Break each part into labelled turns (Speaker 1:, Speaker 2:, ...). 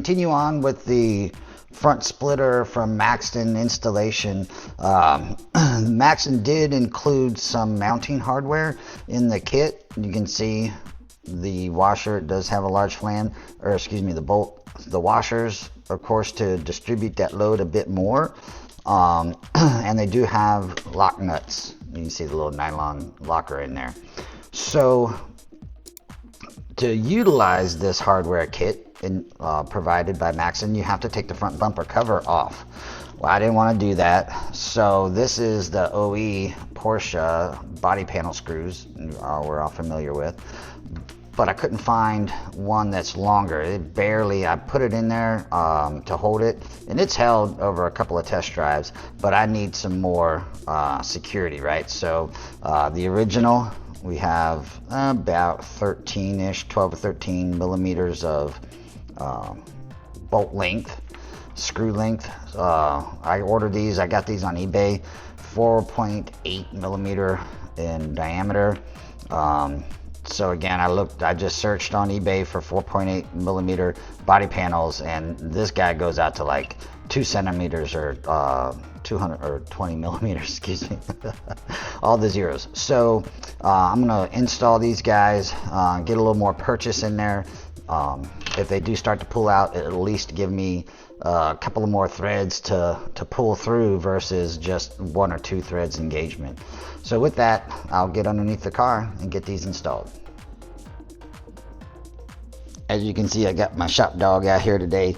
Speaker 1: continue on with the front splitter from Maxton installation. Maxton did include some mounting hardware in the kit. You can see the washer does have a large flange, or excuse me, the washers, of course, to distribute that load a bit more. And they do have lock nuts. You can see the little nylon locker in there. So to utilize this hardware kit provided by Maxton, you have to take the front bumper cover off. Well, I didn't want to do that, so this is the OE Porsche body panel screws we're all familiar with, but I couldn't find one that's longer. I put it in there to hold it, and it's held over a couple of test drives, but I need some more security, right? So the original, we have about 13-ish, 12 or 13 millimeters of bolt length, screw length. I ordered these, I got these on eBay, 4.8 millimeter in diameter. So again, I just searched on eBay for 4.8 millimeter body panels, and this guy goes out to like 2 centimeters or 220 millimeters, excuse me. All the zeros. So I'm gonna install these guys, get a little more purchase in there. If they do start to pull out, it'll at least give me a couple of more threads to pull through versus just 1 or 2 threads engagement. So with that, I'll get underneath the car and get these installed. As you can see, I got my shop dog out here today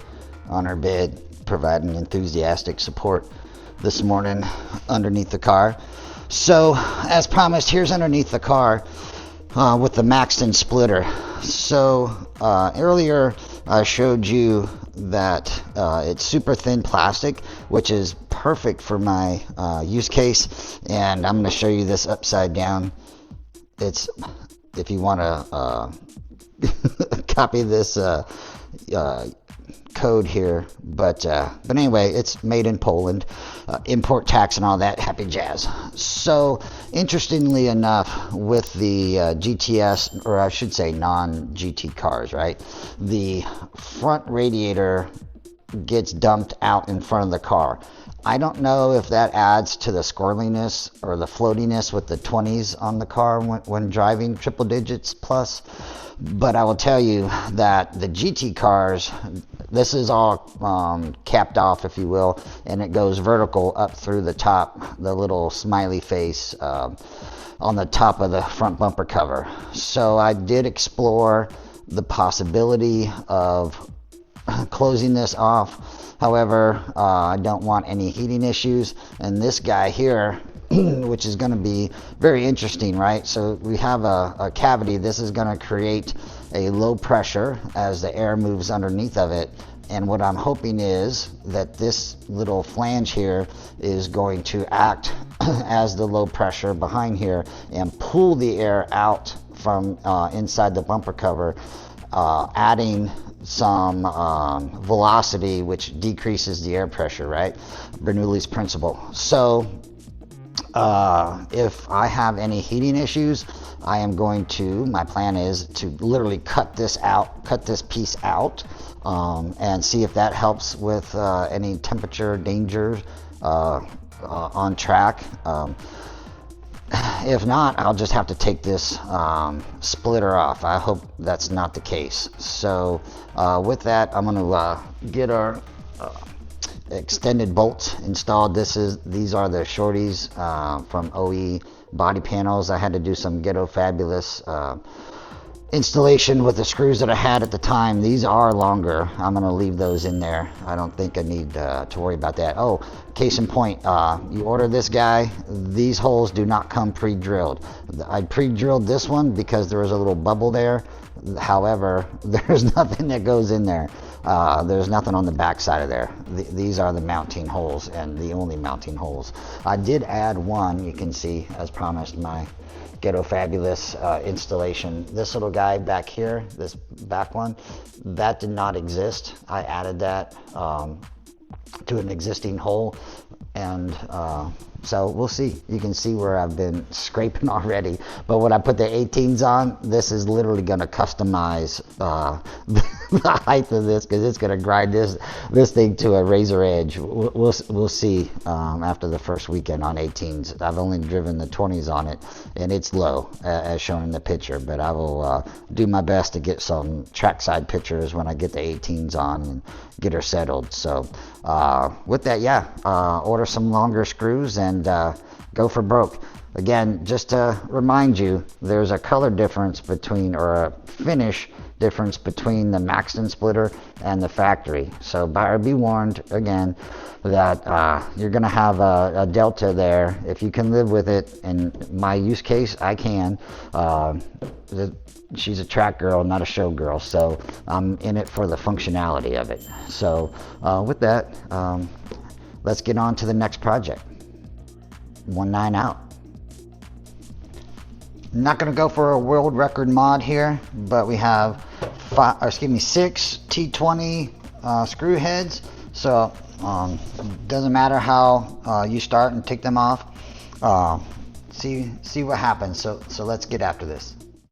Speaker 1: on her bed, providing enthusiastic support this morning underneath the car. So as promised, here's underneath the car with the Maxton splitter. So earlier I showed you that it's super thin plastic, which is perfect for my use case, and I'm going to show you this upside down. It's, if you want to copy this code here, but anyway, it's made in Poland, import tax and all that happy jazz. So interestingly enough, with the GTS, or I should say non-GT cars, right, the front radiator gets dumped out in front of the car. I don't know if that adds to the squirreliness or the floatiness with the 20s on the car when driving triple digits plus, but I will tell you that the GT cars, this is all capped off, if you will, and it goes vertical up through the top, the little smiley face on the top of the front bumper cover. So I did explore the possibility of closing this off. However, I don't want any heating issues, and this guy here, which is going to be very interesting, right? So we have a cavity. This is going to create a low pressure as the air moves underneath of it, and what I'm hoping is that this little flange here is going to act as the low pressure behind here and pull the air out from inside the bumper cover, adding some velocity, which decreases the air pressure, right? Bernoulli's principle. So if I have any heating issues, my plan is to literally cut this piece out, and see if that helps with any temperature danger on track. If not, I'll just have to take this splitter off. I hope that's not the case. So with that, I'm going to get our extended bolts installed. These are the shorties from OE body panels. I had to do some Ghetto Fabulous installation with the screws that I had at the time. These are longer. I'm going to leave those in there. I don't think I need to worry about that. Oh, case in point, you order this guy, these holes do not come pre-drilled. I pre-drilled this one because there was a little bubble there. However, there's nothing that goes in there. There's nothing on the back side of there. These are the mounting holes, and the only mounting holes. I did add one, you can see, as promised, my Ghetto Fabulous installation. This little guy back here, this back one, that did not exist. I added that to an existing hole, and so we'll see. You can see where I've been scraping already, but when I put the 18s on, this is literally going to customize the height of this, because it's going to grind this thing to a razor edge. We'll see after the first weekend on 18s. I've only driven the 20s on it, and it's low as shown in the picture, but I will do my best to get some trackside pictures when I get the 18s on and get her settled. So with that, yeah, order some longer screws and go for broke. Again, just to remind you, there's a color difference between, or a finish difference between the Maxton splitter and the factory. So buyer be warned, again, that you're going to have a delta there. If you can live with it, in my use case, I can. She's a track girl, not a show girl, so I'm in it for the functionality of it. So with that, let's get on to the next project. 19 out. I'm not going to go for a world record mod here, but we have 6 T20 screw heads. So doesn't matter how you start and take them off. See what happens. So let's get after this.